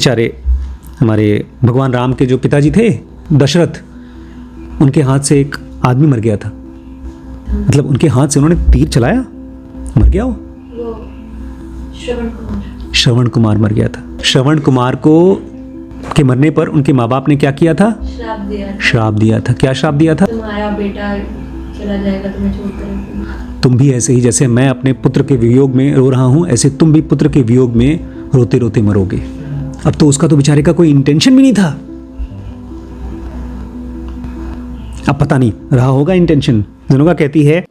बेचारे हमारे भगवान राम के जो पिताजी थे दशरथ, उनके हाथ से एक आदमी मर गया था। मतलब उनके हाथ से उन्होंने तीर चलाया, मर गया वो श्रवण कुमार मर गया था। श्रवण कुमार को के मरने पर उनके माँ बाप ने क्या किया था? श्राप दिया था। क्या श्राप दिया था? तुम्हारा बेटा चला जाएगा तुम्हें छोड़कर। तुम भी ऐसे ही, जैसे मैं अपने पुत्र के वियोग में रो रहा हूं, ऐसे तुम भी पुत्र के वियोग में रोते रोते मरोगे। अब तो उसका तो बेचारे का कोई इंटेंशन भी नहीं था, अब पता नहीं रहा होगा इंटेंशन। जनोगा कहती है,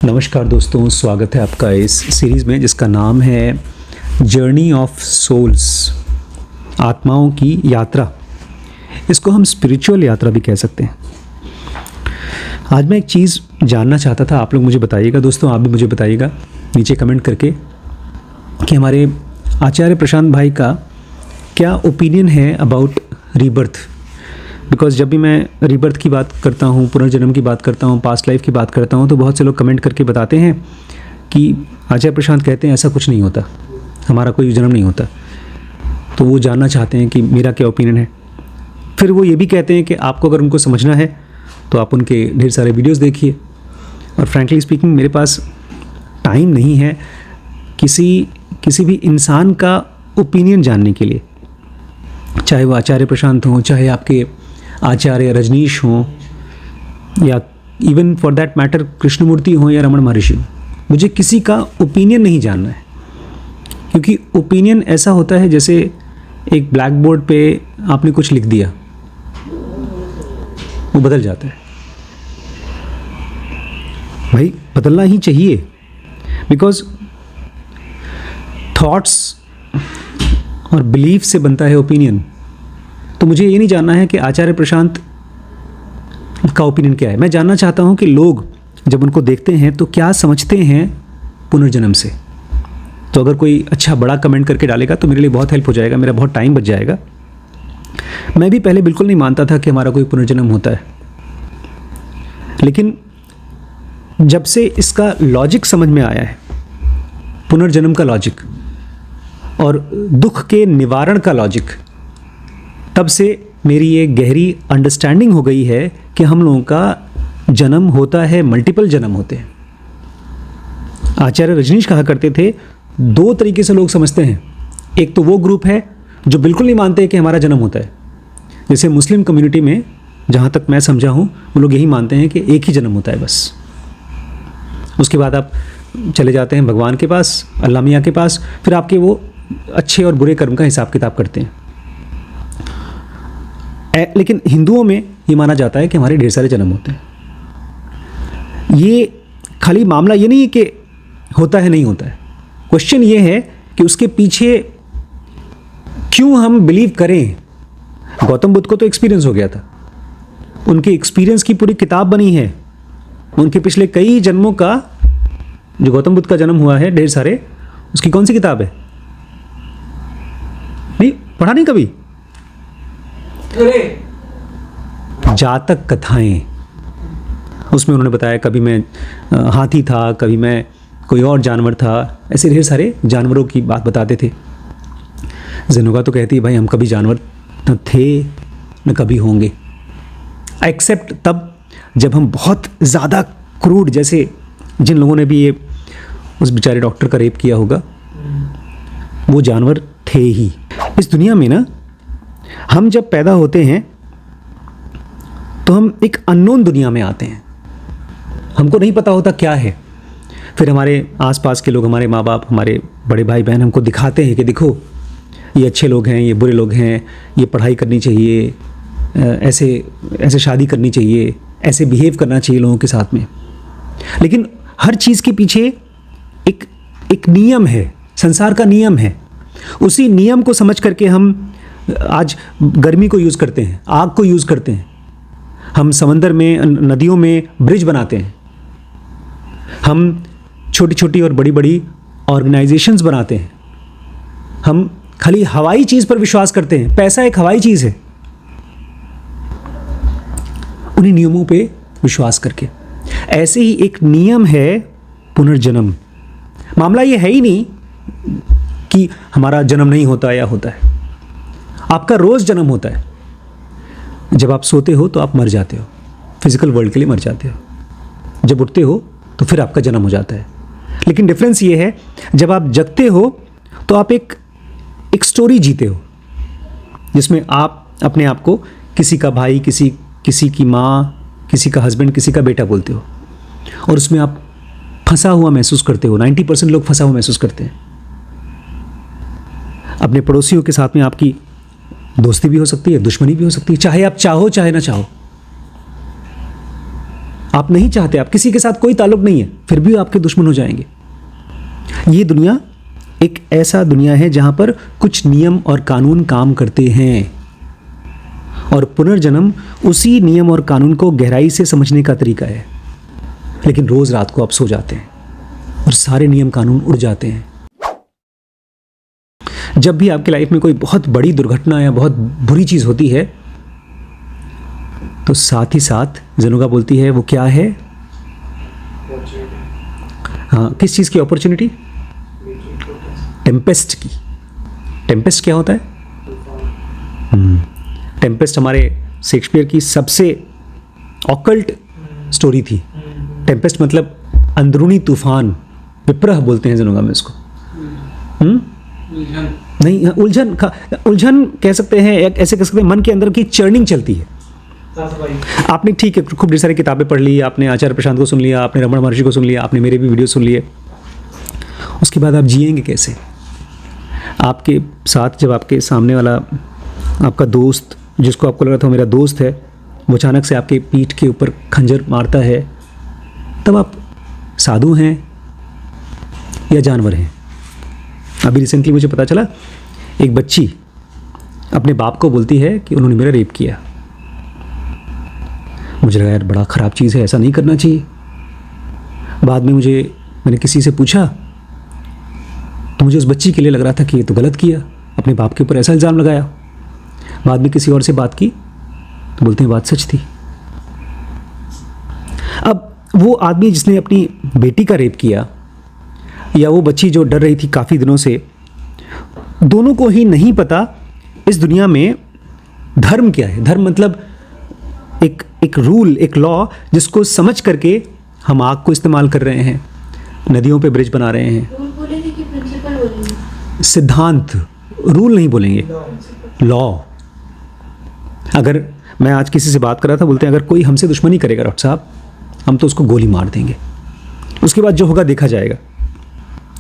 नमस्कार दोस्तों, स्वागत है आपका इस सीरीज में जिसका नाम है जर्नी ऑफ सोल्स, आत्माओं की यात्रा। इसको हम स्पिरिचुअल यात्रा भी कह सकते हैं। आज मैं एक चीज़ जानना चाहता था, आप लोग मुझे बताइएगा दोस्तों, आप भी मुझे बताइएगा नीचे कमेंट करके कि हमारे आचार्य प्रशांत भाई का क्या ओपिनियन है अबाउट रीबर्थ। बिकॉज जब भी मैं रीबर्थ की बात करता हूँ, पुनर्जन्म की बात करता हूँ, पास्ट लाइफ की बात करता हूँ, तो बहुत से लोग कमेंट करके बताते हैं कि आचार्य प्रशांत कहते हैं ऐसा कुछ नहीं होता, हमारा कोई जन्म नहीं होता। तो वो जानना चाहते हैं कि मेरा क्या ओपिनियन है। फिर वो ये भी कहते हैं कि आपको अगर उनको समझना है तो आप उनके ढेर सारे वीडियोस देखिए। और फ्रैंकली स्पीकिंग मेरे पास टाइम नहीं है किसी भी इंसान का ओपिनियन जानने के लिए, चाहे वो आचार्य प्रशांत हों, चाहे आपके आचार्य रजनीश हों, या even for that matter Krishnamurti हों या रमण महर्षि हों। मुझे किसी का ओपिनियन नहीं जानना है, क्योंकि ओपिनियन ऐसा होता है जैसे एक ब्लैक बोर्ड पे आपने कुछ लिख दिया, वो बदल जाता है। भाई बदलना ही चाहिए, बिकॉज थॉट्स और बिलीफ से बनता है ओपिनियन। तो मुझे ये नहीं जानना है कि आचार्य प्रशांत का ओपिनियन क्या है। मैं जानना चाहता हूँ कि लोग जब उनको देखते हैं तो क्या समझते हैं पुनर्जन्म से। तो अगर कोई अच्छा बड़ा कमेंट करके डालेगा तो मेरे लिए बहुत हेल्प हो जाएगा, मेरा बहुत टाइम बच जाएगा। मैं भी पहले बिल्कुल नहीं मानता था कि हमारा कोई पुनर्जन्म होता है, लेकिन जब से इसका लॉजिक समझ में आया है, पुनर्जन्म का लॉजिक और दुख के निवारण का लॉजिक, तब से मेरी ये गहरी अंडरस्टैंडिंग हो गई है कि हम लोगों का जन्म होता है, मल्टीपल जन्म होते हैं। आचार्य रजनीश कहा करते थे, दो तरीके से लोग समझते हैं। एक तो वो ग्रुप है जो बिल्कुल नहीं मानते कि हमारा जन्म होता है, जैसे मुस्लिम कम्युनिटी में जहाँ तक मैं समझा हूँ वो लोग यही मानते हैं कि एक ही जन्म होता है बस। उसके बाद आप चले जाते हैं भगवान के पास, अल्लाह मियाँ के पास, फिर आपके वो अच्छे और बुरे कर्म का हिसाब किताब करते हैं। लेकिन हिंदुओं में ये माना जाता है कि हमारे ढेर सारे जन्म होते हैं। ये खाली मामला ये नहीं है कि होता है नहीं होता है, क्वेश्चन ये है कि उसके पीछे क्यों हम बिलीव करें। गौतम बुद्ध को तो एक्सपीरियंस हो गया था, उनके एक्सपीरियंस की पूरी किताब बनी है। उनके पिछले कई जन्मों का, जो गौतम बुद्ध का जन्म हुआ है ढेर सारे, उसकी कौन सी किताब है? नहीं पढ़ा नहीं कभी? जातक कथाएं, उसमें उन्होंने बताया कभी मैं हाथी था, कभी मैं कोई और जानवर था, ऐसे ढेर सारे जानवरों की बात बताते थे। जेनोगा तो कहती है भाई हम कभी जानवर न थे न कभी होंगे, एक्सेप्ट तब जब हम बहुत ज़्यादा क्रूड, जैसे जिन लोगों ने भी ये उस बेचारे डॉक्टर का रेप किया होगा, वो जानवर थे ही। इस दुनिया में ना, हम जब पैदा होते हैं तो हम एक अननोन दुनिया में आते हैं, हमको नहीं पता होता क्या है। फिर हमारे आसपास के लोग, हमारे माँ बाप, हमारे बड़े भाई बहन हमको दिखाते हैं कि देखो ये अच्छे लोग हैं, ये बुरे लोग हैं, ये पढ़ाई करनी चाहिए, ऐसे शादी करनी चाहिए, ऐसे बिहेव करना चाहिए लोगों के साथ में। लेकिन हर चीज़ के पीछे एक नियम है, संसार का नियम है। उसी नियम को समझ करके हम आज गर्मी को यूज़ करते हैं, आग को यूज़ करते हैं, हम समंदर में, नदियों में ब्रिज बनाते हैं, हम छोटी छोटी और बड़ी बड़ी ऑर्गेनाइजेशंस बनाते हैं, हम खाली हवाई चीज़ पर विश्वास करते हैं। पैसा एक हवाई चीज़ है, उन्हीं नियमों पे विश्वास करके। ऐसे ही एक नियम है पुनर्जन्म। मामला ये है ही नहीं कि हमारा जन्म नहीं होता या होता है। आपका रोज़ जन्म होता है। जब आप सोते हो तो आप मर जाते हो, फिजिकल वर्ल्ड के लिए मर जाते हो। जब उठते हो तो फिर आपका जन्म हो जाता है। लेकिन डिफरेंस ये है, जब आप जगते हो तो आप एक स्टोरी जीते हो, जिसमें आप अपने आप को किसी का भाई, किसी की माँ, किसी का हस्बैंड, किसी का बेटा बोलते हो, और उसमें आप फंसा हुआ महसूस करते हो। 90% लोग फंसा हुआ महसूस करते हैं। अपने पड़ोसियों के साथ में आपकी दोस्ती भी हो सकती है, दुश्मनी भी हो सकती है, चाहे आप चाहो चाहे ना चाहो। आप नहीं चाहते, आप किसी के साथ कोई ताल्लुक नहीं है, फिर भी आपके दुश्मन हो जाएंगे। ये दुनिया एक ऐसा दुनिया है जहां पर कुछ नियम और कानून काम करते हैं, और पुनर्जन्म उसी नियम और कानून को गहराई से समझने का तरीका है। लेकिन रोज रात को आप सो जाते हैं और सारे नियम कानून उड़ जाते हैं। जब भी आपकी लाइफ में कोई बहुत बड़ी दुर्घटना या बहुत बुरी चीज होती है, तो साथ ही साथ जनुगा बोलती है वो क्या है? हाँ, किस चीज की अपॉर्चुनिटी? टेम्पेस्ट की। टेम्पेस्ट क्या होता है? टेम्पेस्ट हमारे शेक्सपियर की सबसे ऑकल्ट स्टोरी थी। टेम्पेस्ट मतलब अंदरूनी तूफान, विप्रह बोलते हैं जनुगा में इसको। नहीं, उलझन कह सकते हैं, ऐसे कह सकते हैं, मन के अंदर की चर्निंग चलती है। आपने ठीक है खूब ढेर सारी किताबें पढ़ ली, आपने आचार्य प्रशांत को सुन लिया, आपने रमण महर्षि को सुन लिया, आपने मेरे भी वीडियो सुन लिए, उसके बाद आप जिएंगे कैसे? आपके साथ जब आपके सामने वाला आपका दोस्त, जिसको आपको लग रहा था मेरा दोस्त है, वो अचानक से आपके पीठ के ऊपर खंजर मारता है, तब आप साधु हैं या जानवर हैं? अभी रिसेंटली मुझे पता चला, एक बच्ची अपने बाप को बोलती है कि उन्होंने मेरा रेप किया। मुझे लगा यार बड़ा ख़राब चीज़ है, ऐसा नहीं करना चाहिए। बाद में मैंने किसी से पूछा तो मुझे उस बच्ची के लिए लग रहा था कि ये तो गलत किया, अपने बाप के ऊपर ऐसा इल्ज़ाम लगाया। बाद में किसी और से बात की तो बोलते हैं बात सच थी। अब वो आदमी जिसने अपनी बेटी का रेप किया, या वो बच्ची जो डर रही थी काफ़ी दिनों से, दोनों को ही नहीं पता इस दुनिया में धर्म क्या है। धर्म मतलब एक रूल, एक लॉ, जिसको समझ करके हम आग को इस्तेमाल कर रहे हैं, नदियों पे ब्रिज बना रहे हैं। रूल बोलेंगे कि प्रिंसिपल बोलेंगे? सिद्धांत, रूल नहीं बोलेंगे, लॉ। अगर मैं आज किसी से बात कर रहा था, बोलते हैं अगर कोई हमसे दुश्मनी करेगा डॉक्टर साहब, हम तो उसको गोली मार देंगे, उसके बाद जो होगा देखा जाएगा।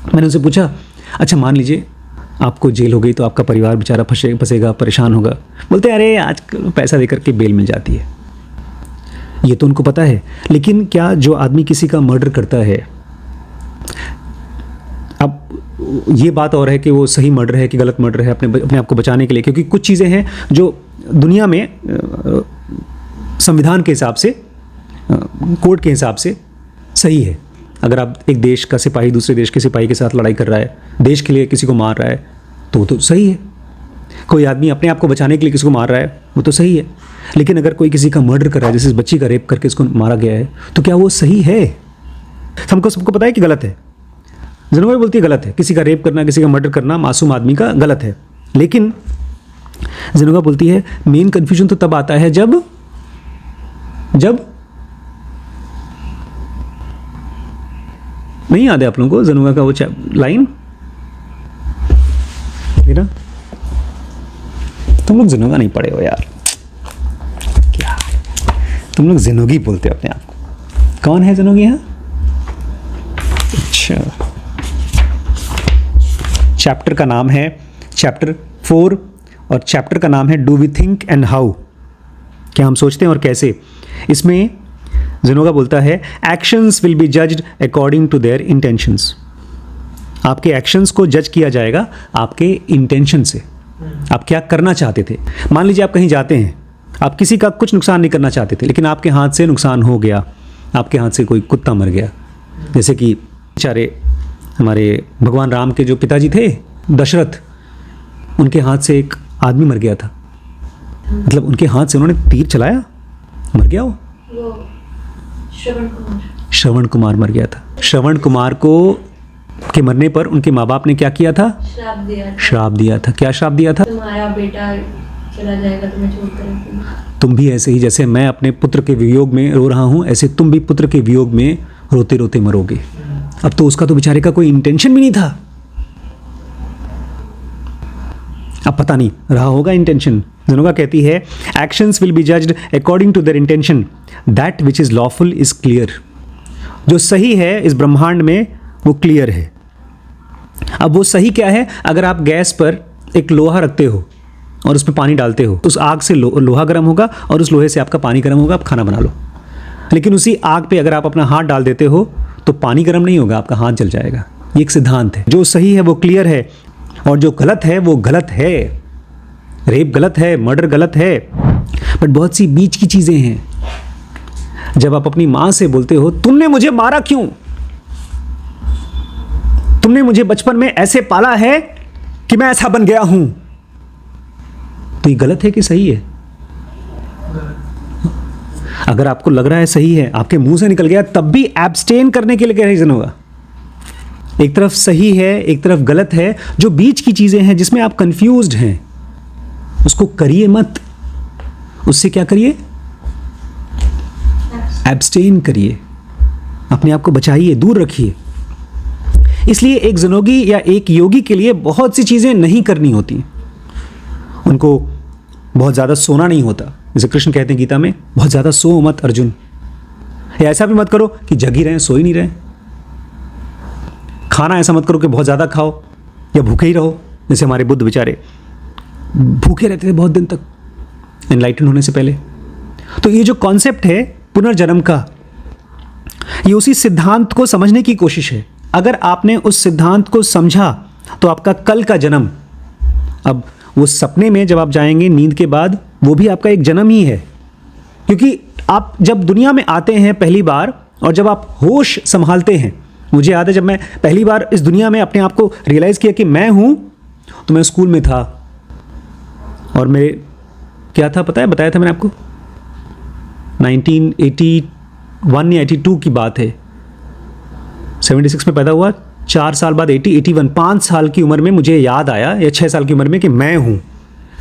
मैंने उनसे पूछा, अच्छा मान लीजिए आपको जेल हो गई तो आपका परिवार बेचारा फंसेगा, परेशान होगा। बोलते हैं अरे आज पैसा देकर के बेल मिल जाती है। ये तो उनको पता है, लेकिन क्या जो आदमी किसी का मर्डर करता है, अब ये बात और है कि वो सही मर्डर है कि गलत मर्डर है, अपने आप को बचाने के लिए, क्योंकि कुछ चीज़ें हैं जो दुनिया में संविधान के हिसाब से, कोर्ट के हिसाब से सही है। अगर आप एक देश का सिपाही दूसरे देश के सिपाही के साथ लड़ाई कर रहा है, देश के लिए किसी को मार रहा है, तो वो तो सही है। कोई आदमी अपने आप को बचाने के लिए किसी को मार रहा है, वो तो सही है। लेकिन अगर कोई किसी का मर्डर कर रहा है, जैसे इस बच्ची का रेप करके इसको मारा गया है, तो क्या वो सही है? सबको पता है कि गलत है। जनवरी बोलती है गलत है, किसी का रेप करना, किसी का मर्डर करना मासूम आदमी का गलत है। लेकिन जनवा बोलती है मेन कंफ्यूजन तो तब आता है जब नहीं याद है आप लोगों को जनवा का वो लाइन ना? तुम लोग जिनोगा नहीं पढ़े हो यार, क्या तुम लोग जिनोगी बोलते हो अपने आप को। कौन है जिनोगी यहाँ? अच्छा, चैप्टर का नाम है चैप्टर 4 और चैप्टर का नाम है do we think and how, क्या हम सोचते हैं और कैसे। इसमें जिनोगा बोलता है actions will be judged according to their intentions. आपके एक्शंस को जज किया जाएगा आपके इंटेंशन से, आप क्या करना चाहते थे। मान लीजिए आप कहीं जाते हैं, आप किसी का कुछ नुकसान नहीं करना चाहते थे, लेकिन आपके हाथ से नुकसान हो गया, आपके हाथ से कोई कुत्ता मर गया। जैसे कि बेचारे हमारे भगवान राम के जो पिताजी थे दशरथ, उनके हाथ से एक आदमी मर गया था, मतलब उनके हाथ से उन्होंने तीर चलाया, मर गया वो श्रवण कुमार मर गया था। श्रवण कुमार को के मरने पर उनके माँ बाप ने क्या किया था? श्राप दिया था। श्राप दिया था। क्या श्राप दिया था? तुम्हारा बेटा चला जाएगा तुम्हें छोड़कर अकेले। तुम भी ऐसे ही, जैसे मैं अपने पुत्र के वियोग में रो रहा हूँ, ऐसे तुम भी पुत्र के वियोग में रोते रोते मरोगे। अब तो उसका तो बेचारे का कोई इंटेंशन भी नहीं था, अब पता नहीं रहा होगा इंटेंशन। जनोगा कहती है, actions will be judged according to their intention, that which is lawful is clear. जो सही है इस ब्रह्मांड में वो क्लियर है। अब वो सही क्या है? अगर आप गैस पर एक लोहा रखते हो और उसमें पानी डालते हो, उस आग से लोहा गर्म होगा और उस लोहे से आपका पानी गर्म होगा, आप खाना बना लो। लेकिन उसी आग पे अगर आप अपना हाथ डाल देते हो तो पानी गर्म नहीं होगा, आपका हाथ जल जाएगा। ये एक सिद्धांत है। जो सही है वो क्लियर है और जो गलत है वो गलत है। रेप गलत है, मर्डर गलत है, बट बहुत सी बीच की चीज़ें हैं। जब आप अपनी माँ से बोलते हो, तुमने मुझे मारा क्यों? तुमने मुझे बचपन में ऐसे पाला है कि मैं ऐसा बन गया हूं, तो ये गलत है कि सही है? अगर आपको लग रहा है सही है, आपके मुंह से निकल गया, तब भी एब्सटेन करने के लिए क्या रीजन होगा? एक तरफ सही है, एक तरफ गलत है। जो बीच की चीजें हैं जिसमें आप कंफ्यूज्ड हैं, उसको करिए मत। उससे क्या करिए? एब्सटेन करिए, अपने आप को बचाइए, दूर रखिए। इसलिए एक जनोगी या एक योगी के लिए बहुत सी चीजें नहीं करनी होती। उनको बहुत ज़्यादा सोना नहीं होता, जैसे कृष्ण कहते हैं गीता में, बहुत ज़्यादा सो मत अर्जुन। या ऐसा भी मत करो कि जग ही रहें, सो ही नहीं रहें। खाना ऐसा मत करो कि बहुत ज़्यादा खाओ या भूखे ही रहो, जैसे हमारे बुद्ध बेचारे भूखे रहते थे बहुत दिन तक एनलाइटन होने से पहले। तो ये जो कॉन्सेप्ट है पुनर्जन्म का, ये उसी सिद्धांत को समझने की कोशिश है। अगर आपने उस सिद्धांत को समझा तो आपका कल का जन्म, अब वो सपने में जब आप जाएंगे नींद के बाद, वो भी आपका एक जन्म ही है। क्योंकि आप जब दुनिया में आते हैं पहली बार और जब आप होश संभालते हैं, मुझे याद है जब मैं पहली बार इस दुनिया में अपने आप को रियलाइज़ किया कि मैं हूँ, तो मैं स्कूल में था। और मेरे क्या था पता है, बताया था मैंने आपको, 1981 या 82 की बात है। 76 में पैदा हुआ, 4 साल बाद 81, 5 साल की उम्र में मुझे याद आया, या 6 साल की उम्र में, कि मैं हूँ।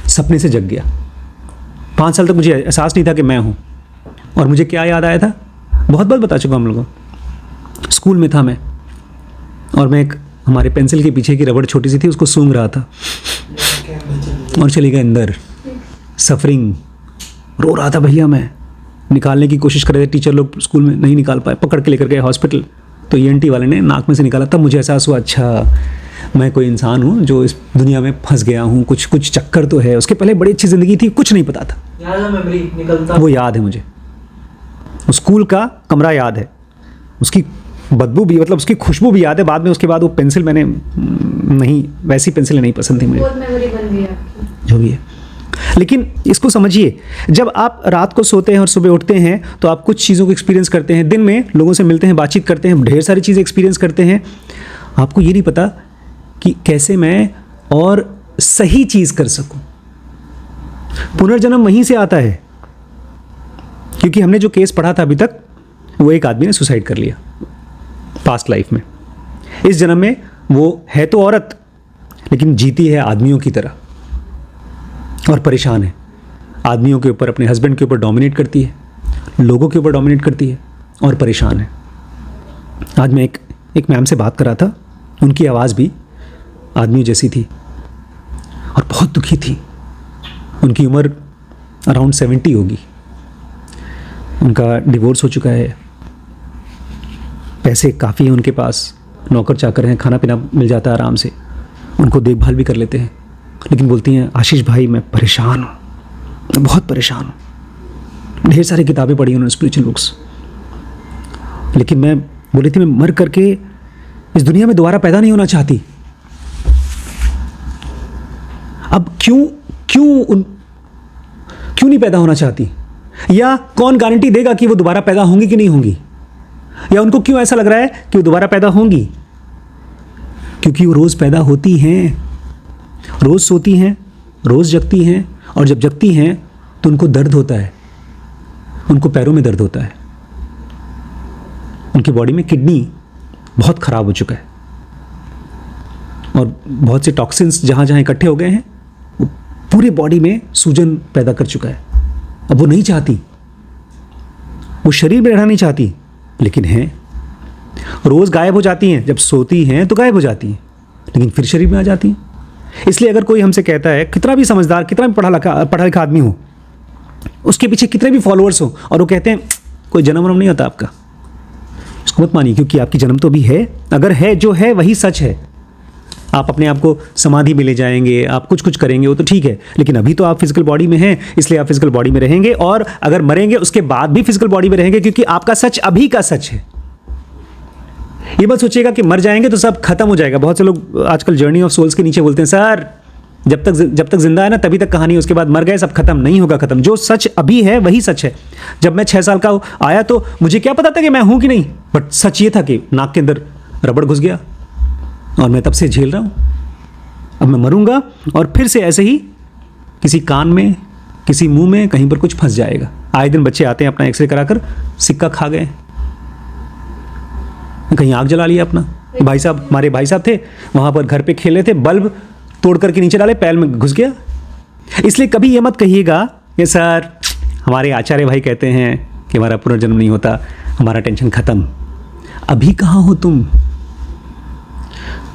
सपने से जग गया। 5 साल तक मुझे एहसास नहीं था कि मैं हूँ। और मुझे क्या याद आया था, बहुत बार बता चुका हूँ हम लोगों को। स्कूल में था मैं, और मैं एक हमारे पेंसिल के पीछे की रबड़ छोटी सी थी, उसको सूंघ रहा था और चली गई अंदर। सफरिंग, रो रहा था भैया मैं। निकालने की कोशिश कर रहे थे, टीचर लोग स्कूल में नहीं निकाल पाए, पकड़ के लेकर गए हॉस्पिटल। तो ENT वाले ने नाक में से निकाला, तब मुझे एहसास हुआ, अच्छा मैं कोई इंसान हूँ जो इस दुनिया में फंस गया हूँ, कुछ चक्कर तो है। उसके पहले बड़ी अच्छी ज़िंदगी थी, कुछ नहीं पता था। याद है, मेमोरी निकलता, वो याद है मुझे। स्कूल का कमरा याद है, उसकी बदबू भी, मतलब उसकी खुशबू भी याद है। बाद में उसके बाद वो पेंसिल मैंने नहीं, वैसी पेंसिलें नहीं पसंद थी मुझे, बहुत मेमोरी बन गई आपकी। जो भी है। लेकिन इसको समझिए, जब आप रात को सोते हैं और सुबह उठते हैं तो आप कुछ चीज़ों को एक्सपीरियंस करते हैं। दिन में लोगों से मिलते हैं, बातचीत करते हैं, ढेर सारी चीज़ें एक्सपीरियंस करते हैं। आपको ये नहीं पता कि कैसे मैं और सही चीज़ कर सकूं। पुनर्जन्म वहीं से आता है, क्योंकि हमने जो केस पढ़ा था अभी तक, वो एक आदमी ने सुसाइड कर लिया पास्ट लाइफ में। इस जन्म में वो है तो औरत, लेकिन जीती है आदमियों की तरह और परेशान है। आदमियों के ऊपर, अपने हस्बैंड के ऊपर डोमिनेट करती है, लोगों के ऊपर डोमिनेट करती है और परेशान है। आज मैं एक मैम से बात कर रहा था, उनकी आवाज़ भी आदमी जैसी थी और बहुत दुखी थी। उनकी उम्र अराउंड 70 होगी। उनका डिवोर्स हो चुका है, पैसे काफ़ी हैं उनके पास, नौकर चाकर हैं, खाना पीना मिल जाता है आराम से, उनको देखभाल भी कर लेते हैं। लेकिन बोलती हैं, आशीष भाई मैं परेशान हूँ, मैं बहुत परेशान हूँ। ढेर सारी किताबें पढ़ी उन्होंने, स्पिरिचुअल बुक्स, लेकिन मैं बोली थी मैं मर करके इस दुनिया में दोबारा पैदा नहीं होना चाहती। अब क्यों नहीं पैदा होना चाहती? या कौन गारंटी देगा कि वो दोबारा पैदा होंगी कि नहीं होंगी? या उनको क्यों ऐसा लग रहा है कि वो दोबारा पैदा होंगी? क्योंकि वो रोज़ पैदा होती हैं, रोज़ सोती हैं, रोज़ जगती हैं, और जब जगती हैं तो उनको दर्द होता है, उनको पैरों में दर्द होता है। उनकी बॉडी में किडनी बहुत ख़राब हो चुका है, और बहुत से टॉक्सिन्स जहाँ जहाँ इकट्ठे हो गए हैं, वो पूरे बॉडी में सूजन पैदा कर चुका है। अब वो नहीं चाहती, वो शरीर में रहना नहीं चाहती, लेकिन है। रोज़ गायब हो जाती हैं, जब सोती हैं तो गायब हो जाती हैं, लेकिन फिर शरीर में आ जाती हैं। इसलिए अगर कोई हमसे कहता है, कितना भी समझदार, कितना भी पढ़ा लिखा आदमी हो, उसके पीछे कितने भी फॉलोअर्स हो, और वो कहते हैं कोई जन्म वन्म नहीं होता आपका, उसको मत मानिए, क्योंकि आपकी जन्म तो भी है। अगर है, जो है वही सच है। आप अपने आप को समाधि में ले जाएंगे, आप कुछ कुछ करेंगे, वो तो ठीक है, लेकिन अभी तो आप फिजिकल बॉडी में हैं, इसलिए आप फिजिकल बॉडी में रहेंगे, और अगर मरेंगे उसके बाद भी फिजिकल बॉडी में रहेंगे, क्योंकि आपका सच अभी का सच है। ये मत सोचिएगा कि मर जाएंगे तो सब खत्म हो जाएगा। बहुत से लोग आजकल जर्नी ऑफ सोल्स के नीचे बोलते हैं, सर जब तक जिंदा है ना तभी तक कहानी, उसके बाद मर गए सब खत्म। नहीं होगा खत्म, जो सच अभी है वही सच है। जब मैं 6 साल का आया तो मुझे क्या पता था कि मैं हूं कि नहीं, बट सच ये था कि नाक के अंदर रबड़ घुस गया और मैं तब से झेल रहा हूं। अब मैं मरूंगा और फिर से ऐसे ही किसी कान में, किसी मुंह में, कहीं पर कुछ फंस जाएगा। आए दिन बच्चे आते हैं अपना एक्सरे कराकर, सिक्का खा गए, कहीं आग जला लिया अपना। भाई साहब, हमारे भाई साहब थे वहां पर, घर पे खेल रहे थे, बल्ब तोड़ करके नीचे डाले, पैर में घुस गया। इसलिए कभी ये मत कहिएगा कि सर हमारे आचार्य भाई कहते हैं कि हमारा पुनर्जन्म नहीं होता, हमारा टेंशन खत्म। अभी कहाँ हो तुम?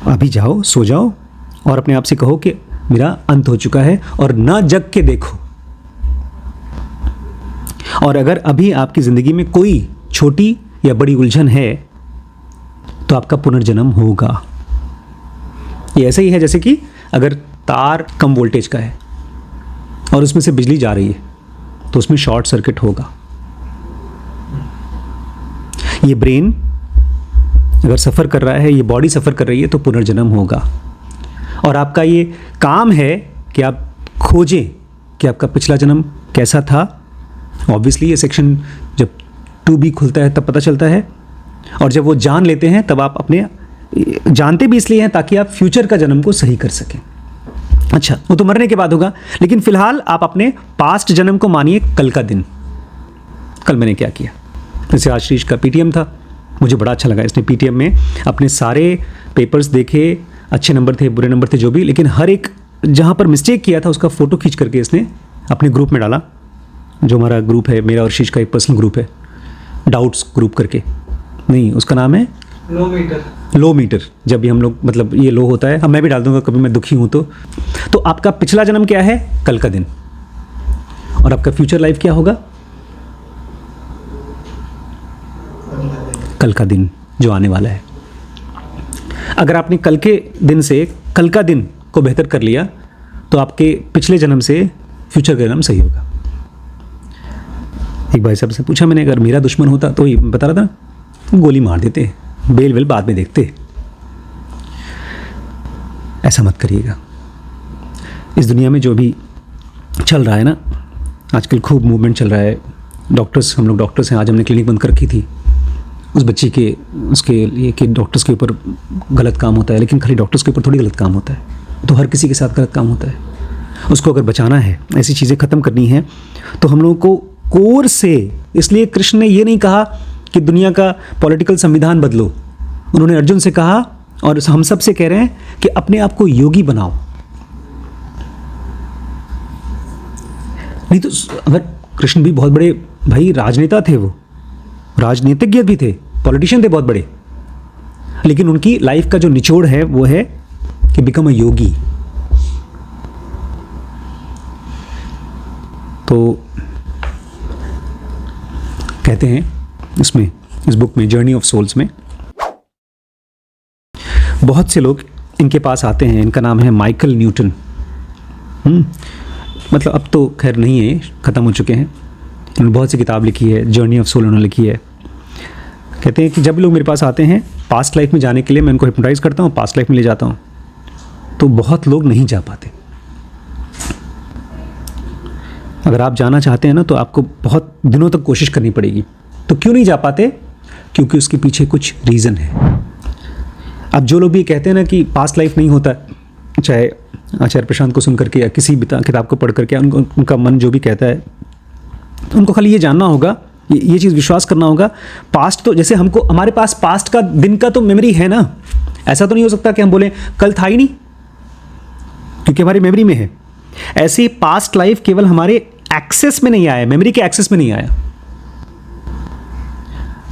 अभी जाओ, सो जाओ और अपने आप से कहो कि मेरा अंत हो चुका है, और ना जग के देखो। और अगर अभी आपकी जिंदगी में कोई छोटी या बड़ी उलझन है तो आपका पुनर्जन्म होगा। ये ऐसे ही है जैसे कि अगर तार कम वोल्टेज का है और उसमें से बिजली जा रही है तो उसमें शॉर्ट सर्किट होगा। ये ब्रेन अगर सफ़र कर रहा है, ये बॉडी सफ़र कर रही है, तो पुनर्जन्म होगा। और आपका ये काम है कि आप खोजें कि आपका पिछला जन्म कैसा था। ऑब्वियसली ये सेक्शन जब 2B खुलता है तब पता चलता है, और जब वो जान लेते हैं तब आप अपने जानते भी इसलिए हैं ताकि आप फ्यूचर का जन्म को सही कर सकें। अच्छा, वो तो मरने के बाद होगा, लेकिन फिलहाल आप अपने पास्ट जन्म को मानिए कल का दिन, कल मैंने क्या किया। जैसे आज श्रीश का PTM था, मुझे बड़ा अच्छा लगा। इसने PTM में अपने सारे पेपर्स देखे, अच्छे नंबर थे, बुरे नंबर थे, जो भी, लेकिन हर एक जहाँ पर मिस्टेक किया था उसका फ़ोटो खींच करके इसने अपने ग्रुप में डाला। जो हमारा ग्रुप है, मेरा और शीश का एक पर्सनल ग्रुप है, डाउट्स ग्रुप करके, नहीं उसका नाम है लो मीटर। जब भी हम लोग, मतलब ये लो होता है, अब मैं भी डाल दूंगा कभी मैं दुखी हूँ तो आपका पिछला जन्म क्या है? कल का दिन। और आपका फ्यूचर लाइफ क्या होगा? कल का दिन जो आने वाला है। अगर आपने कल के दिन से कल का दिन को बेहतर कर लिया तो आपके पिछले जन्म से फ्यूचर का जन्म सही होगा। एक भाई साहब से पूछा मैंने, अगर मेरा दुश्मन होता तो ये बता रहा था, गोली मार देते, बेल वेल बाद में देखते। ऐसा मत करिएगा। इस दुनिया में जो भी चल रहा है ना, आजकल खूब मूवमेंट चल रहा है। डॉक्टर्स, हम लोग डॉक्टर्स हैं, आज हमने क्लिनिक बंद कर रखी थी उस बच्ची के, उसके लिए कि डॉक्टर्स के ऊपर गलत काम होता है, लेकिन खाली डॉक्टर्स के ऊपर थोड़ी गलत काम होता है, तो हर किसी के साथ गलत काम होता है। उसको अगर बचाना है, ऐसी चीज़ें ख़त्म करनी है, तो हम लोगों को कोर से, इसलिए कृष्ण ने ये नहीं कहा कि दुनिया का पॉलिटिकल संविधान बदलो। उन्होंने अर्जुन से कहा, और हम सब से कह रहे हैं कि अपने आप को योगी बनाओ। नहीं तो अगर कृष्ण भी बहुत बड़े भाई राजनेता थे, वो राजनीतिज्ञ भी थे, पॉलिटिशियन थे बहुत बड़े, लेकिन उनकी लाइफ का जो निचोड़ है वो है कि बिकम अ योगी। तो कहते हैं इसमें, इस बुक में, जर्नी ऑफ सोल्स में, बहुत से लोग इनके पास आते हैं। इनका नाम है माइकल न्यूटन। मतलब अब तो खैर नहीं है, ख़त्म हो चुके हैं। इन्होंने बहुत सी किताब लिखी है, जर्नी ऑफ सोल उन्होंने लिखी है। कहते हैं कि जब लोग मेरे पास आते हैं पास्ट लाइफ में जाने के लिए, मैं उनको हिप्नोटाइज करता हूँ, पास्ट लाइफ में ले जाता हूँ, तो बहुत लोग नहीं जा पाते। अगर आप जाना चाहते हैं ना, तो आपको बहुत दिनों तक कोशिश करनी पड़ेगी। तो क्यों नहीं जा पाते? क्योंकि उसके पीछे कुछ रीज़न है। अब जो लोग भी कहते हैं ना कि पास्ट लाइफ नहीं होता, चाहे आचार्य प्रशांत को सुन करके या किसी भी किताब को पढ़ करके, उनका मन जो भी कहता है, उनको खाली ये जानना होगा ये चीज़ विश्वास करना होगा। पास्ट तो जैसे हमको हमारे पास पास्ट का दिन का तो मेमोरी है ना, ऐसा तो नहीं हो सकता कि हम बोलें कल था ही नहीं, क्योंकि हमारी मेमोरी में है। ऐसे पास्ट लाइफ केवल हमारे एक्सेस में नहीं आया, मेमोरी के एक्सेस में नहीं आया।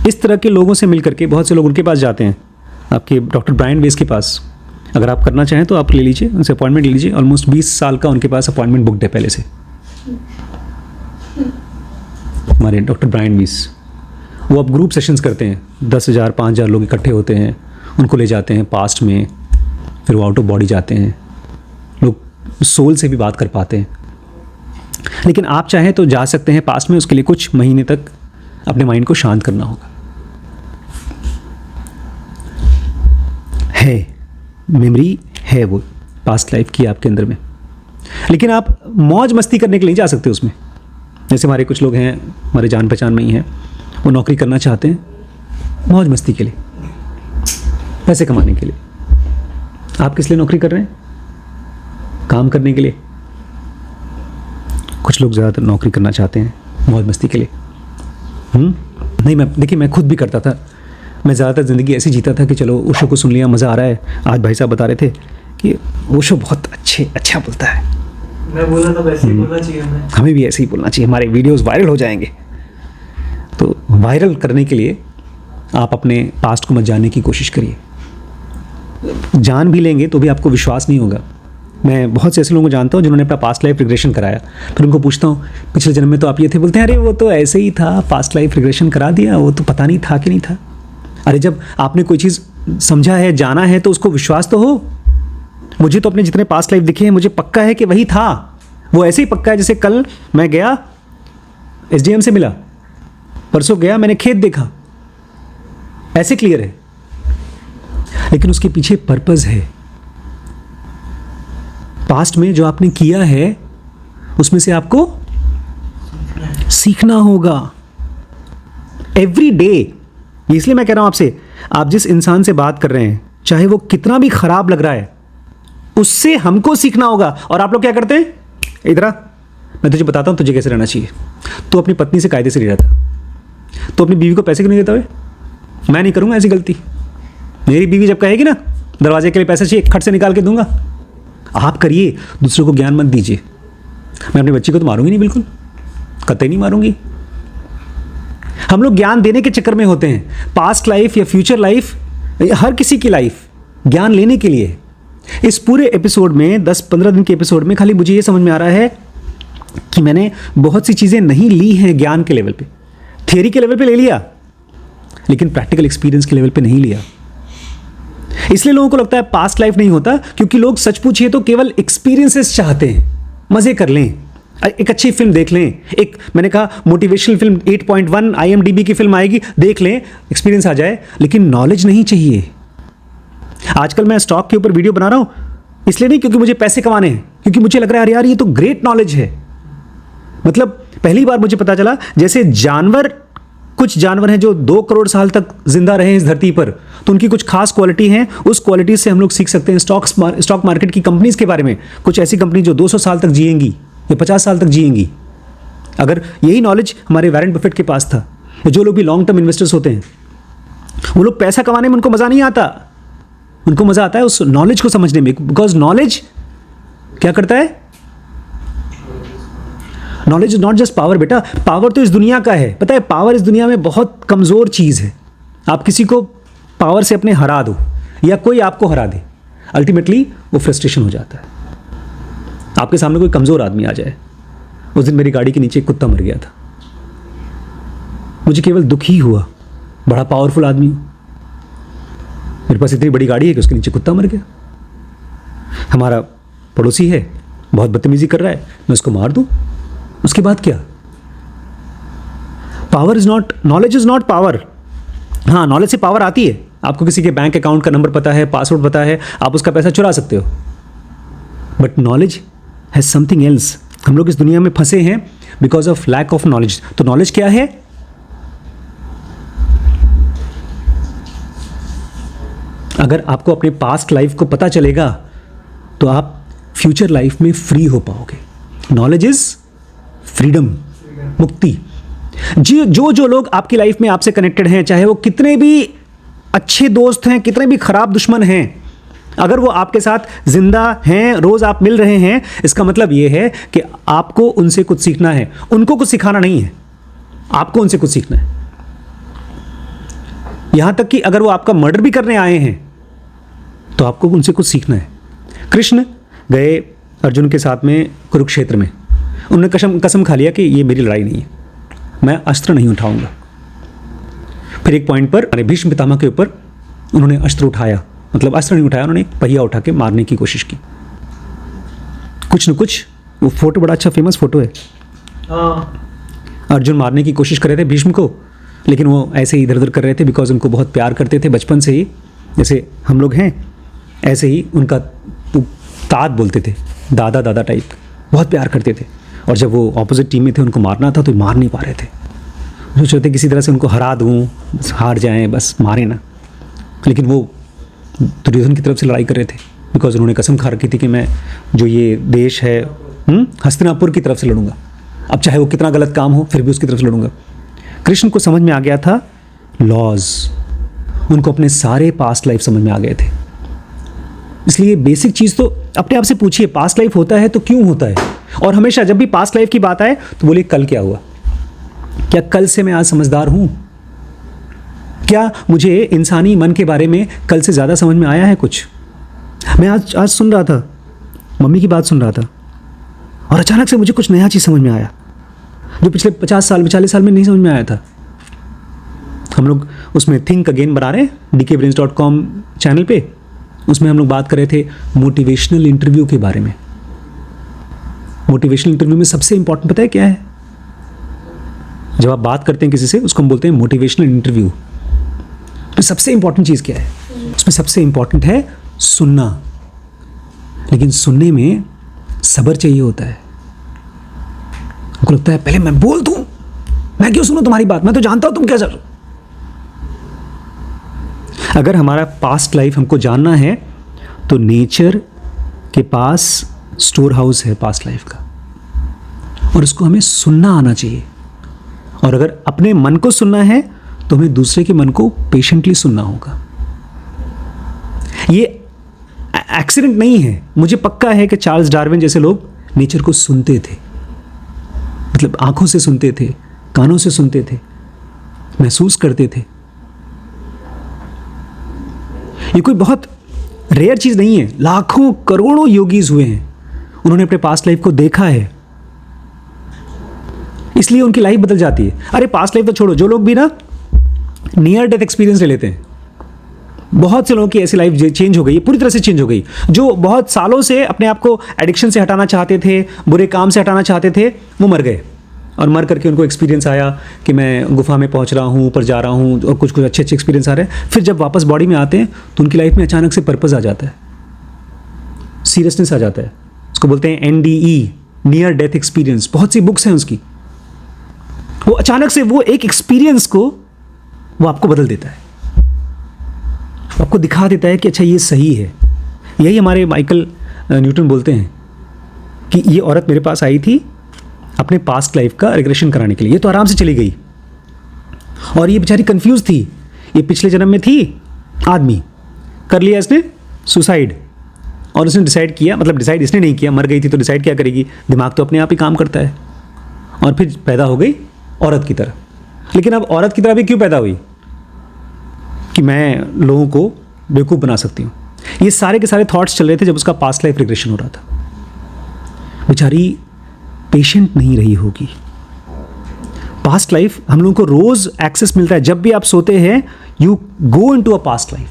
इस तरह के लोगों से मिलकर के बहुत से लोग उनके पास जाते हैं, आपके डॉक्टर ब्रायन वेस के पास। अगर आप करना चाहें तो आप ले लीजिए, उनसे अपॉइंटमेंट ले लीजिए। ऑलमोस्ट 20 साल का उनके पास अपॉइंटमेंट बुकड है पहले से। हमारे डॉक्टर ब्रायन वेस, वो अब ग्रुप सेशंस करते हैं, 10,000 5,000 लोग इकट्ठे होते हैं, उनको ले जाते हैं पास्ट में, फिर वो आउट ऑफ बॉडी जाते हैं, लोग सोल से भी बात कर पाते हैं। लेकिन आप चाहें तो जा सकते हैं पास्ट में, उसके लिए कुछ महीने तक अपने माइंड को शांत करना होगा। है मेमोरी, है वो पास्ट लाइफ की आपके अंदर में, लेकिन आप मौज मस्ती करने के लिए जा सकते उसमें। जैसे हमारे कुछ लोग हैं, हमारे जान पहचान में ही हैं, वो नौकरी करना चाहते हैं मौज मस्ती के लिए, पैसे कमाने के लिए। आप किस लिए नौकरी कर रहे हैं? काम करने के लिए। कुछ लोग ज़्यादातर नौकरी करना चाहते हैं मौज मस्ती के लिए। नहीं, मैं खुद भी करता था। मैं ज़्यादातर ज़िंदगी ऐसी जीता था कि चलो ओशो को सुन लिया, मज़ा आ रहा है। आज भाई साहब बता रहे थे कि ओशो बहुत अच्छा बोलता है। मैं बोला था वैसे ही बोलना चाहिए हमें भी ऐसे ही बोलना चाहिए, हमारे वीडियोस वायरल हो जाएंगे। तो वायरल करने के लिए आप अपने पास्ट को मत जानने की कोशिश करिए। जान भी लेंगे तो भी आपको विश्वास नहीं होगा। मैं बहुत से ऐसे लोगों को जानता हूँ जिन्होंने अपना पास्ट लाइफ रिग्रेशन कराया, फिर उनको पूछता हूँ पिछले जन्म में तो आप ये थे, बोलते हैं अरे वो तो ऐसे ही था, पास्ट लाइफ रिग्रेशन करा दिया, वो तो पता नहीं था कि नहीं था। अरे जब आपने कोई चीज़ समझा है, जाना है, तो उसको विश्वास तो हो। मुझे तो अपने जितने पास्ट लाइफ दिखे हैं, मुझे पक्का है कि वही था। वो ऐसे ही पक्का है जैसे कल मैं गया, एसडीएम से मिला, परसों गया, मैंने खेत देखा, ऐसे क्लियर है। लेकिन उसके पीछे पर्पस है। पास्ट में जो आपने किया है उसमें से आपको सीखना होगा एवरी डे। इसलिए मैं कह रहा हूं आपसे, आप जिस इंसान से बात कर रहे हैं, चाहे वो कितना भी खराब लग रहा है, उससे हमको सीखना होगा। और आप लोग क्या करते हैं? इधर आ, मैं तुझे बताता हूं तुझे कैसे रहना चाहिए। तू अपनी पत्नी से कायदे से नहीं रहता, तो अपनी बीवी को पैसे क्यों नहीं देता? मैं नहीं करूंगा ऐसी गलती। मेरी बीवी जब कहेगी ना दरवाजे के लिए पैसे चाहिए, खट से निकाल के दूंगा। आप करिए, दूसरों को ज्ञान मत दीजिए। मैं अपनी बच्ची को तो मारूंगी नहीं, बिल्कुल कतई नहीं मारूंगी। हम लोग ज्ञान देने के चक्कर में होते हैं। पास्ट लाइफ या फ्यूचर लाइफ, हर किसी की लाइफ ज्ञान लेने के लिए। इस पूरे एपिसोड में 10-15 दिन के एपिसोड में खाली मुझे ये समझ में आ रहा है कि मैंने बहुत सी चीज़ें नहीं ली हैं ज्ञान के लेवल पे। थियरी के लेवल पे ले लिया, लेकिन प्रैक्टिकल एक्सपीरियंस के लेवल पे नहीं लिया। इसलिए लोगों को लगता है पास्ट लाइफ नहीं होता, क्योंकि लोग सच पूछिए तो केवल एक्सपीरियंसेस चाहते हैं, मज़े कर लें, एक अच्छी फिल्म देख लें। एक मैंने कहा मोटिवेशनल फिल्म 8.1 IMDb की फिल्म आएगी, देख लें, एक्सपीरियंस आ जाए, लेकिन नॉलेज नहीं चाहिए। आजकल मैं स्टॉक के ऊपर वीडियो बना रहा हूं, इसलिए नहीं क्योंकि मुझे पैसे कमाने हैं, क्योंकि मुझे लग रहा है अरे यार ये तो ग्रेट नॉलेज है। मतलब पहली बार मुझे पता चला, जैसे जानवर, कुछ जानवर हैं जो 2 करोड़ साल तक जिंदा रहे इस धरती पर, तो उनकी कुछ खास क्वालिटी हैं, उस क्वालिटी से हम लोग सीख सकते हैं। स्टॉक मार्केट की कंपनीज के बारे में, कुछ ऐसी कंपनी जो 200 साल तक जिएंगी या 50 साल तक जिएंगी। अगर यही नॉलेज हमारे वॉरेन बफेट के पास था, जो लोग भी लॉन्ग टर्म इन्वेस्टर्स होते हैं, वो लोग पैसा कमाने में उनको मज़ा नहीं आता, उनको मज़ा आता है उस नॉलेज को समझने में। बिकॉज नॉलेज क्या करता है? Knowledge is not just power बेटा, पावर तो इस दुनिया का है। पता है, पावर इस दुनिया में बहुत कमज़ोर चीज़ है। आप किसी को पावर से अपने हरा दो या कोई आपको हरा दे, अल्टीमेटली वो फ्रस्ट्रेशन हो जाता है। आपके सामने कोई कमज़ोर आदमी आ जाए, उस दिन मेरी गाड़ी के नीचे एक कुत्ता मर गया था, मुझे केवल दुख ही हुआ। बड़ा पावरफुल आदमी हूँ, मेरे पास इतनी बड़ी गाड़ी है कि उसके नीचे कुत्ता मर गया। हमारा पड़ोसी है, बहुत बदतमीजी कर रहा है, मैं उसको मार दूँ, उसके बाद क्या? Power is not, knowledge is not power. हाँ, नॉलेज से पावर आती है। आपको किसी के बैंक अकाउंट का नंबर पता है, पासवर्ड पता है, आप उसका पैसा चुरा सकते हो, but knowledge has something else. हम लोग इस दुनिया में फंसे हैं because of lack of knowledge. तो नॉलेज क्या है? अगर आपको अपने पास्ट लाइफ को पता चलेगा तो आप फ्यूचर लाइफ में फ्री हो पाओगे। नॉलेज इज फ्रीडम, मुक्ति। जी, जो लोग आपकी लाइफ में आपसे कनेक्टेड हैं, चाहे वो कितने भी अच्छे दोस्त हैं, कितने भी खराब दुश्मन हैं, अगर वो आपके साथ जिंदा हैं, रोज आप मिल रहे हैं, इसका मतलब ये है कि आपको उनसे कुछ सीखना है। उनको कुछ सिखाना नहीं है, आपको उनसे कुछ सीखना है। यहां तक कि अगर वो आपका मर्डर भी करने आए हैं तो आपको उनसे कुछ सीखना है। कृष्ण गए अर्जुन के साथ में कुरुक्षेत्र में, उन्होंने कसम खा लिया कि ये मेरी लड़ाई नहीं है, मैं अस्त्र नहीं उठाऊंगा। फिर एक पॉइंट पर अरे भीष्म पितामह के ऊपर उन्होंने अस्त्र उठाया, मतलब अस्त्र नहीं उठाया, उन्होंने एक पहिया उठा के मारने की कोशिश की। कुछ न कुछ, वो फोटो बड़ा अच्छा फेमस फोटो है, अर्जुन मारने की कोशिश कर रहे थे भीष्म को, लेकिन वो ऐसे ही इधर उधर कर रहे थे बिकॉज उनको बहुत प्यार करते थे बचपन से ही, जैसे हम लोग हैं ऐसे ही उनका तात बोलते थे, दादा दादा टाइप, बहुत प्यार करते थे। और जब वो ऑपोजिट टीम में थे, उनको मारना था तो मार नहीं पा रहे थे, सोच रहे थे किसी तरह से उनको हरा दूँ, हार जाएं, बस मारे ना। लेकिन वो दुर्योधन की तरफ से लड़ाई कर रहे थे बिकॉज उन्होंने कसम खा रखी थी कि मैं जो ये देश है हस्तिनापुर की तरफ से लड़ूंगा, अब चाहे वो कितना गलत काम हो फिर भी उसकी तरफ से लड़ूंगा। कृष्ण को समझ में आ गया था लॉज, उनको अपने सारे पास्ट लाइफ समझ में आ गए थे। इसलिए बेसिक चीज़ तो अपने आप से पूछिए, पास्ट लाइफ होता है तो क्यों होता है? और हमेशा जब भी पास्ट लाइफ की बात आए तो बोलिए कल क्या हुआ, क्या कल से मैं आज समझदार हूँ? क्या मुझे इंसानी मन के बारे में कल से ज़्यादा समझ में आया है कुछ? मैं आज सुन रहा था, मम्मी की बात सुन रहा था, और अचानक से मुझे कुछ नया चीज़ समझ में आया जो पिछले 50 साल 40 साल में नहीं समझ में आया था। हम लोग उसमें थिंक अगेन बना रहे हैं dkbrains.com चैनल पे, उसमें हम लोग बात कर रहे थे मोटिवेशनल इंटरव्यू के बारे में। मोटिवेशनल इंटरव्यू में सबसे इंपॉर्टेंट पता है क्या है? जब आप बात करते हैं किसी से, उसको हम बोलते हैं मोटिवेशनल इंटरव्यू। तो सबसे इंपॉर्टेंट चीज़ क्या है उसमें? सबसे इंपॉर्टेंट है सुनना, लेकिन सुनने में सब्र चाहिए होता है। हमको लगता है पहले मैं बोल दूं, मैं क्यों सुनूं तुम्हारी बात, मैं तो जानता हूं तुम क्या कर रहे हो। अगर हमारा पास्ट लाइफ हमको जानना है तो नेचर के पास स्टोर हाउस है पास्ट लाइफ का, और उसको हमें सुनना आना चाहिए। और अगर अपने मन को सुनना है तो हमें दूसरे के मन को पेशेंटली सुनना होगा। ये एक्सीडेंट नहीं है, मुझे पक्का है कि चार्ल्स डार्विन जैसे लोग नेचर को सुनते थे, मतलब आंखों से सुनते थे, कानों से सुनते थे, महसूस करते थे। ये कोई बहुत रेयर चीज़ नहीं है, लाखों करोड़ों योगीज हुए हैं, उन्होंने अपने पास्ट लाइफ को देखा है, इसलिए उनकी लाइफ बदल जाती है। अरे पास्ट लाइफ तो छोड़ो, जो लोग भी ना नियर डेथ एक्सपीरियंस ले लेते हैं, बहुत से लोगों की ऐसी लाइफ चेंज हो गई, पूरी तरह से चेंज हो गई। जो बहुत सालों से अपने आप को एडिक्शन से हटाना चाहते थे, बुरे काम से हटाना चाहते थे, वो मर गए, और मर करके उनको एक्सपीरियंस आया कि मैं गुफा में पहुंच रहा हूं, ऊपर जा रहा हूं, और कुछ अच्छे एक्सपीरियंस आ रहे हैं। फिर जब वापस बॉडी में आते हैं तो उनकी लाइफ में अचानक से पर्पस आ जाता है, सीरियसनेस आ जाता है। उसको बोलते हैं NDE, नियर डेथ एक्सपीरियंस। बहुत सी बुक्स हैं उसकी। वो अचानक से वो एक एक्सपीरियंस को वो आपको बदल देता है, आपको दिखा देता है कि अच्छा ये सही है। यही हमारे माइकल न्यूटन बोलते हैं कि ये औरत मेरे पास आई थी अपने पास्ट लाइफ का रिग्रेशन कराने के लिए, ये तो आराम से चली गई, और ये बेचारी कंफ्यूज थी, ये पिछले जन्म में थी आदमी, कर लिया इसने सुसाइड, और उसने डिसाइड किया, मतलब डिसाइड इसने नहीं किया, मर गई थी तो डिसाइड क्या करेगी, दिमाग तो अपने आप ही काम करता है, और फिर पैदा हो गई औरत की तरह। लेकिन अब औरत की तरह भी क्यों पैदा हुई? कि मैं लोगों को बेवकूफ़ बना सकती हूँ। ये सारे के सारे थॉट्स चल रहे थे जब उसका पास्ट लाइफ रिग्रेशन हो रहा था। बेचारी पेशेंट नहीं रही होगी। पास्ट लाइफ हम लोगों को रोज एक्सेस मिलता है, जब भी आप सोते हैं you go into a past life,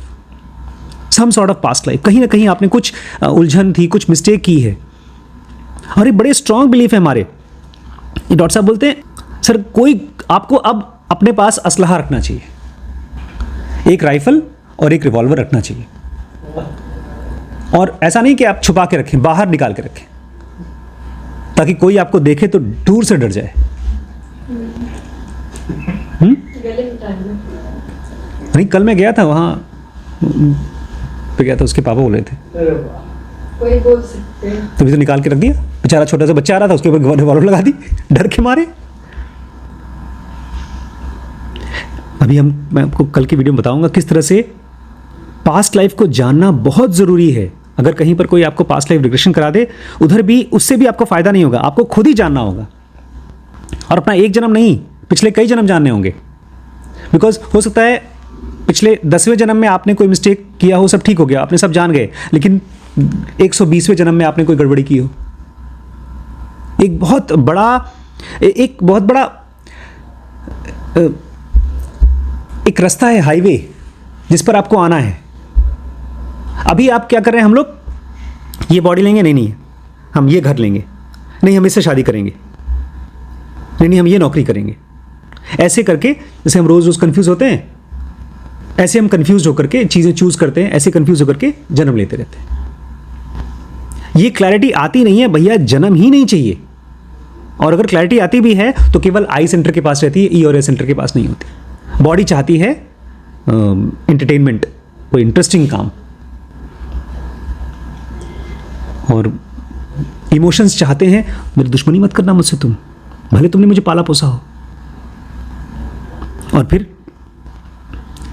some sort of past life. कहीं ना कहीं आपने कुछ उलझन थी, कुछ मिस्टेक की है, और ये बड़े स्ट्रांग बिलीफ है हमारे। ये डॉक्टर साहब बोलते हैं सर कोई आपको अब अपने पास असलहा रखना चाहिए, एक राइफल और एक रिवॉल्वर रखना चाहिए, और ऐसा नहीं कि आप छुपा के रखें, बाहर निकाल के रखें, ताकि कोई आपको देखे तो दूर से डर जाए। नहीं, कल मैं गया था वहाँ पे, गया था, उसके पापा बोल रहे थे, कोई बोल सकते हैं, तभी तो निकाल के रख दिया। बेचारा छोटा सा बच्चा आ रहा था, उसके ऊपर रिवॉल्वर लगा दी डर के मारे। अभी मैं आपको कल की वीडियो में बताऊंगा किस तरह से पास्ट लाइफ को जानना बहुत ज़रूरी है। अगर कहीं पर कोई आपको पास्ट लाइफ रिग्रेशन करा दे, उधर भी उससे भी आपको फ़ायदा नहीं होगा, आपको खुद ही जानना होगा। और अपना एक जन्म नहीं, पिछले कई जन्म जानने होंगे। बिकॉज हो सकता है पिछले 10वें जन्म में आपने कोई मिस्टेक किया हो, सब ठीक हो गया, आपने सब जान गए, लेकिन 120वें जन्म में आपने कोई गड़बड़ी की हो। एक बहुत बड़ा एक रास्ता है, हाईवे, जिस पर आपको आना है। अभी आप क्या कर रहे हैं? हम लोग ये बॉडी लेंगे, नहीं हम ये घर लेंगे, नहीं हम इससे शादी करेंगे, नहीं हम ये नौकरी करेंगे। ऐसे करके जैसे हम रोज़ कंफ्यूज होते हैं, ऐसे हम कंफ्यूज होकर के चीज़ें चूज करते हैं, ऐसे कंफ्यूज होकर के जन्म लेते रहते हैं। ये क्लैरिटी आती नहीं है भैया, जन्म ही नहीं चाहिए। और अगर क्लैरिटी आती भी है तो केवल आई सेंटर के पास रहती है, ई और ए सेंटर के पास नहीं होती। बॉडी चाहती है एंटरटेनमेंट, कोई इंटरेस्टिंग काम, और इमोशंस चाहते हैं मेरी दुश्मनी मत करना मुझसे, तुम भले तुमने मुझे पाला पोसा हो। और फिर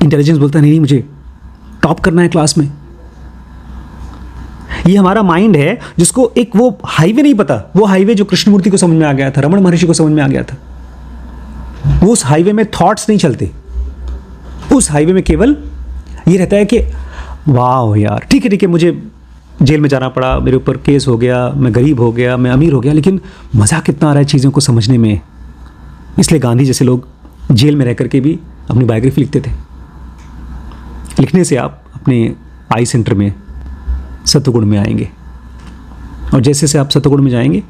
इंटेलिजेंस बोलता नहीं मुझे टॉप करना है क्लास में। ये हमारा माइंड है जिसको एक वो हाईवे नहीं पता, वो हाईवे जो कृष्णमूर्ति को समझ में आ गया था, रमण महर्षि को समझ में आ गया था। वो उस हाईवे में थॉट्स नहीं चलते, उस हाईवे में केवल ये रहता है कि वाह यार ठीक है मुझे जेल में जाना पड़ा, मेरे ऊपर केस हो गया, मैं गरीब हो गया, मैं अमीर हो गया, लेकिन मज़ा कितना आ रहा है चीज़ों को समझने में। इसलिए गांधी जैसे लोग जेल में रह करके भी अपनी बायोग्राफी लिखते थे। लिखने से आप अपने आई सेंटर में सत्वगुण में आएंगे, और जैसे जैसे आप सत्वगुण में जाएंगे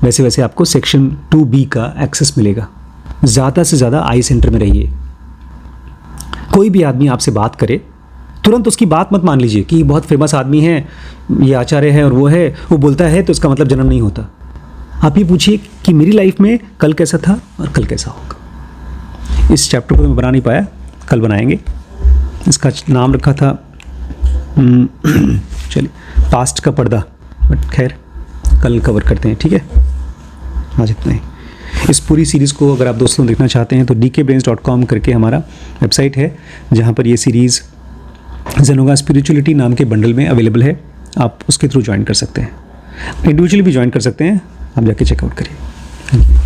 वैसे वैसे आपको सेक्शन 2B का एक्सेस मिलेगा। ज़्यादा से ज़्यादा आई सेंटर में रहिए। कोई भी आदमी आपसे बात करे, तुरंत उसकी बात मत मान लीजिए कि ये बहुत फेमस आदमी है, ये आचार्य है और वो है, वो बोलता है तो इसका मतलब जन्म नहीं होता। आप ये पूछिए कि मेरी लाइफ में कल कैसा था और कल कैसा होगा। इस चैप्टर को मैं बना नहीं पाया, कल बनाएंगे। इसका नाम रखा था चलिए पास्ट का पर्दा, बट खैर कल कवर करते हैं, ठीक है। आज इतना ही। इस पूरी सीरीज़ को अगर आप दोस्तों देखना चाहते हैं तो dkbrains.com करके हमारा वेबसाइट है, जहाँ पर ये सीरीज़ ज़ेनोगा स्पिरिचुअलिटी नाम के बंडल में अवेलेबल है। आप उसके थ्रू ज्वाइन कर सकते हैं, इंडिविजुअली भी ज्वाइन कर सकते हैं, आप जाके चेकआउट करिए। Thank you.